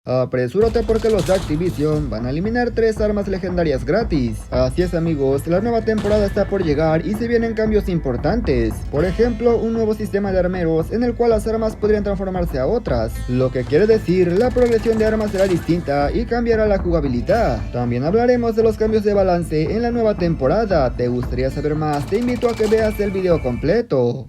Apresúrate porque los de Activision van a eliminar 3 armas legendarias gratis. Así es amigos, la nueva temporada está por llegar y se vienen cambios importantes. Por ejemplo, un nuevo sistema de armeros en el cual las armas podrían transformarse a otras. Lo que quiere decir, la progresión de armas será distinta y cambiará la jugabilidad. También hablaremos de los cambios de balance en la nueva temporada. ¿Te gustaría saber más? Te invito a que veas el video completo.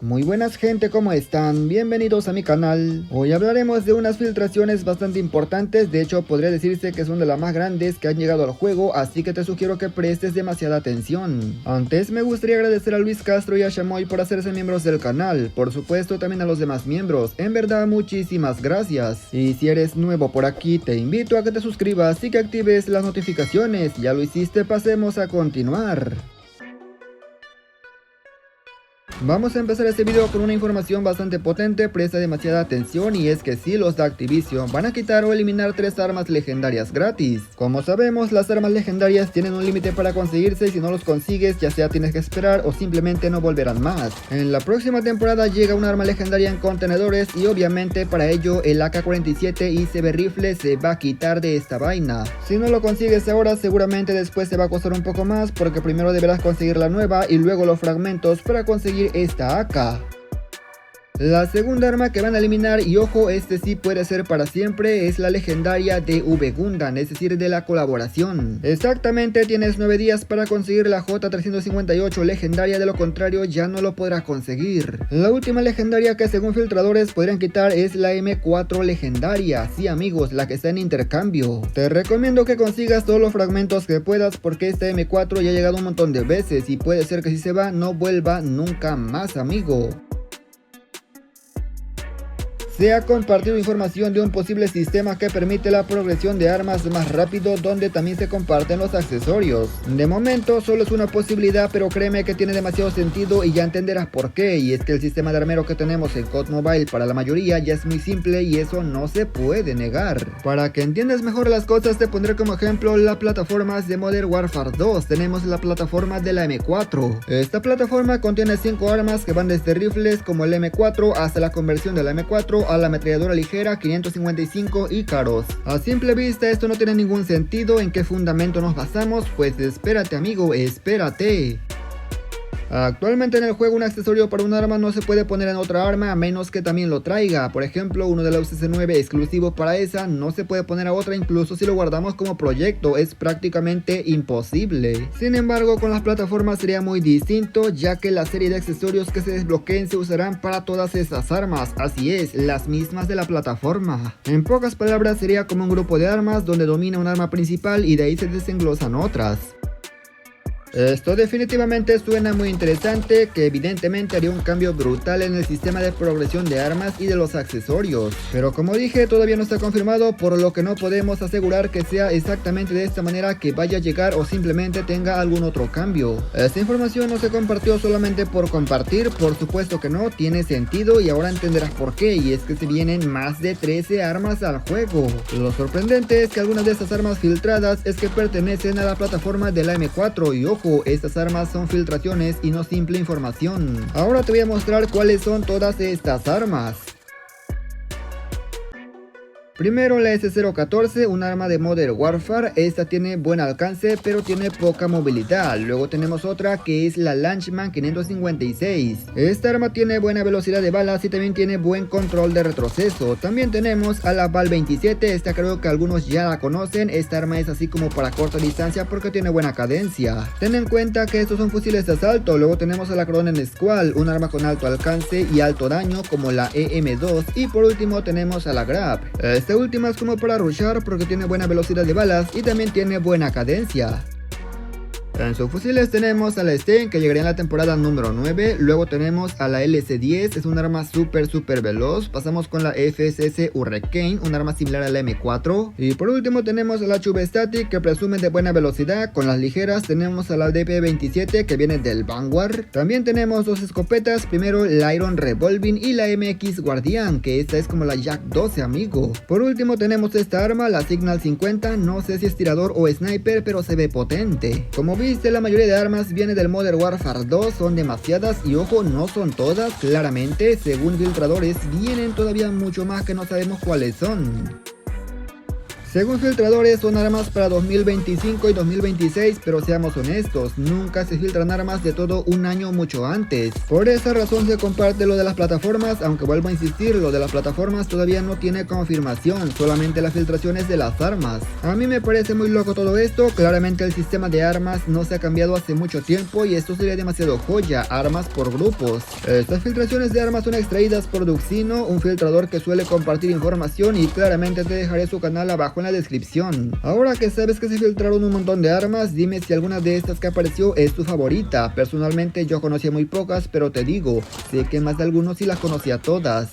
Muy buenas gente, ¿cómo están? Bienvenidos a mi canal. Hoy hablaremos de unas filtraciones bastante importantes, de hecho podría decirse que son de las más grandes que han llegado al juego, así que te sugiero que prestes demasiada atención. Antes me gustaría agradecer a Luis Castro y a Shamoy por hacerse miembros del canal, por supuesto también a los demás miembros, en verdad muchísimas gracias. Y si eres nuevo por aquí, te invito a que te suscribas y que actives las notificaciones. Ya lo hiciste, pasemos a continuar. Vamos a empezar este video con una información bastante potente, presta demasiada atención, y es que sí, los de Activision van a quitar o eliminar 3 armas legendarias gratis. Como sabemos, las armas legendarias tienen un límite para conseguirse y si no los consigues ya sea tienes que esperar o simplemente no volverán más. En la próxima temporada llega un arma legendaria en contenedores y obviamente para ello el AK-47 ICB Rifle se va a quitar de esta vaina. Si no lo consigues ahora, seguramente después te va a costar un poco más porque primero deberás conseguir la nueva y luego los fragmentos para conseguir esta AK. La segunda arma que van a eliminar, y ojo, este sí puede ser para siempre, es la legendaria de V Gundam, es decir, de la colaboración. Exactamente tienes 9 días para conseguir la J358 legendaria, de lo contrario ya no lo podrás conseguir. La última legendaria que según filtradores podrían quitar es la M4 legendaria, sí amigos, la que está en intercambio. Te recomiendo que consigas todos los fragmentos que puedas porque esta M4 ya ha llegado un montón de veces y puede ser que si se va no vuelva nunca más, amigo. Se ha compartido información de un posible sistema que permite la progresión de armas más rápido, donde también se comparten los accesorios. De momento solo es una posibilidad, pero créeme que tiene demasiado sentido y ya entenderás por qué. Y es que el sistema de armero que tenemos en COD Mobile para la mayoría ya es muy simple y eso no se puede negar. Para que entiendas mejor las cosas te pondré como ejemplo las plataformas de Modern Warfare 2. Tenemos la plataforma de la M4. Esta plataforma contiene 5 armas que van desde rifles como el M4 hasta la conversión de la M4 a la ametralladora ligera 555 Ícaros. A simple vista esto no tiene ningún sentido. ¿En qué fundamento nos basamos? Pues espérate amigo, espérate. Actualmente en el juego un accesorio para un arma no se puede poner en otra arma a menos que también lo traiga. Por ejemplo, uno de la UCC9 exclusivo para esa no se puede poner a otra incluso si lo guardamos como proyecto, es prácticamente imposible. Sin embargo, con las plataformas sería muy distinto, ya que la serie de accesorios que se desbloqueen se usarán para todas esas armas, así es, las mismas de la plataforma. En pocas palabras sería como un grupo de armas donde domina un arma principal y de ahí se desenglosan otras. Esto definitivamente suena muy interesante, que evidentemente haría un cambio brutal en el sistema de progresión de armas y de los accesorios. Pero como dije, todavía no está confirmado, por lo que no podemos asegurar que sea exactamente de esta manera que vaya a llegar o simplemente tenga algún otro cambio. Esta información no se compartió solamente por compartir, por supuesto que no, tiene sentido y ahora entenderás por qué, y es que se vienen más de 13 armas al juego. Lo sorprendente es que algunas de estas armas filtradas es que pertenecen a la plataforma de la M4 y ojo, estas armas son filtraciones y no simple información. Ahora te voy a mostrar cuáles son todas estas armas. Primero la S014, un arma de Modern Warfare. Esta tiene buen alcance pero tiene poca movilidad. Luego tenemos otra que es la Lanchman 556. Esta arma tiene buena velocidad de balas y también tiene buen control de retroceso. También tenemos a la Val 27, esta creo que algunos ya la conocen. Esta arma es así como para corta distancia porque tiene buena cadencia. Ten en cuenta que estos son fusiles de asalto. Luego tenemos a la Cronen Squall, un arma con alto alcance y alto daño como la EM2. Y por último tenemos a la Grab. Esta última es como para rushar porque tiene buena velocidad de balas y también tiene buena cadencia. En sus fusiles tenemos a la Sten, que llegaría en la temporada número 9. Luego tenemos a la LC-10, es un arma súper veloz. Pasamos con la FSS Hurricane, un arma similar a la M4. Y por último tenemos a la Chube Static, que presumen de buena velocidad. Con las ligeras tenemos a la DP27, que viene del Vanguard. También tenemos dos escopetas, primero la Iron Revolving y la MX Guardian, que esta es como la Jack 12, amigo. Por último tenemos esta arma, la Signal 50, no sé si es tirador o sniper, pero se ve potente. Como viste, triste, la mayoría de armas viene del Modern Warfare 2, son demasiadas y ojo, no son todas, claramente, según filtradores, vienen todavía mucho más que no sabemos cuáles son. Según filtradores son armas para 2025 y 2026, pero seamos honestos, nunca se filtran armas de todo un año mucho antes. Por esa razón se comparte lo de las plataformas, aunque vuelvo a insistir, lo de las plataformas todavía no tiene confirmación, solamente las filtraciones de las armas. A mí me parece muy loco todo esto, claramente el sistema de armas no se ha cambiado hace mucho tiempo y esto sería demasiado joya, armas por grupos. Estas filtraciones de armas son extraídas por Duxino, un filtrador que suele compartir información y claramente te dejaré su canal abajo en la descripción. Ahora que sabes que se filtraron un montón de armas, dime si alguna de estas que apareció es tu favorita. Personalmente yo conocía muy pocas, pero te digo, sé que más de algunos sí las conocía todas.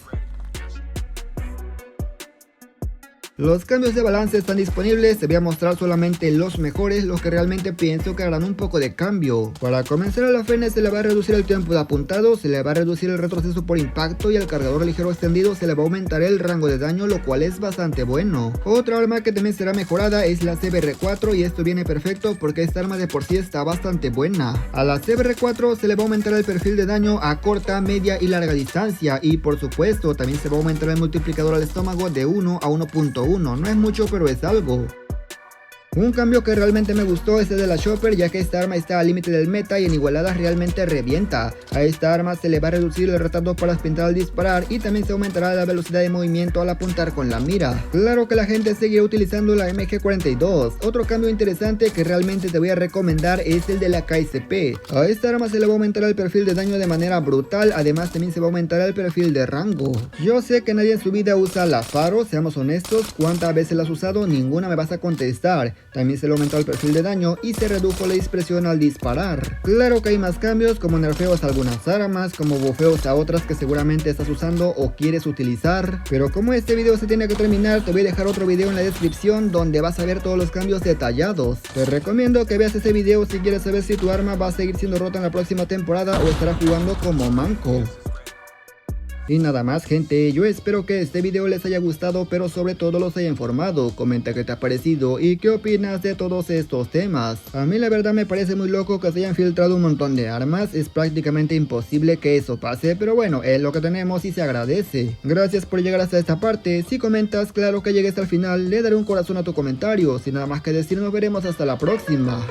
Los cambios de balance están disponibles, te voy a mostrar solamente los mejores, los que realmente pienso que harán un poco de cambio. Para comenzar, a la Fene se le va a reducir el tiempo de apuntado, se le va a reducir el retroceso por impacto y al cargador ligero extendido se le va a aumentar el rango de daño, lo cual es bastante bueno. Otra arma que también será mejorada es la CBR4 y esto viene perfecto porque esta arma de por sí está bastante buena. A la CBR4 se le va a aumentar el perfil de daño a corta, media y larga distancia y por supuesto también se va a aumentar el multiplicador al estómago de 1 a 1.1. No es mucho, pero es algo. Un cambio que realmente me gustó es el de la Chopper, ya que esta arma está al límite del meta y en igualadas realmente revienta. A esta arma se le va a reducir el retardo para sprintar al disparar y también se aumentará la velocidad de movimiento al apuntar con la mira. Claro que la gente seguirá utilizando la MG42. Otro cambio interesante que realmente te voy a recomendar es el de la KSP. A esta arma se le va a aumentar el perfil de daño de manera brutal, además también se va a aumentar el perfil de rango. Yo sé que nadie en su vida usa la Faro, seamos honestos, ¿cuántas veces la has usado? Ninguna me vas a contestar. También se le aumentó el perfil de daño y se redujo la dispersión al disparar. Claro que hay más cambios, como nerfeos a algunas armas, como bufeos a otras que seguramente estás usando o quieres utilizar. Pero como este video se tiene que terminar, te voy a dejar otro video en la descripción donde vas a ver todos los cambios detallados. Te recomiendo que veas ese video si quieres saber si tu arma va a seguir siendo rota en la próxima temporada o estará jugando como manco. Y nada más, gente, yo espero que este video les haya gustado, pero sobre todo los haya informado. Comenta qué te ha parecido y qué opinas de todos estos temas. A mí la verdad me parece muy loco que se hayan filtrado un montón de armas, es prácticamente imposible que eso pase, pero bueno, es lo que tenemos y se agradece. Gracias por llegar hasta esta parte, si comentas, claro que llegues al final, le daré un corazón a tu comentario. Sin nada más que decir, nos veremos hasta la próxima.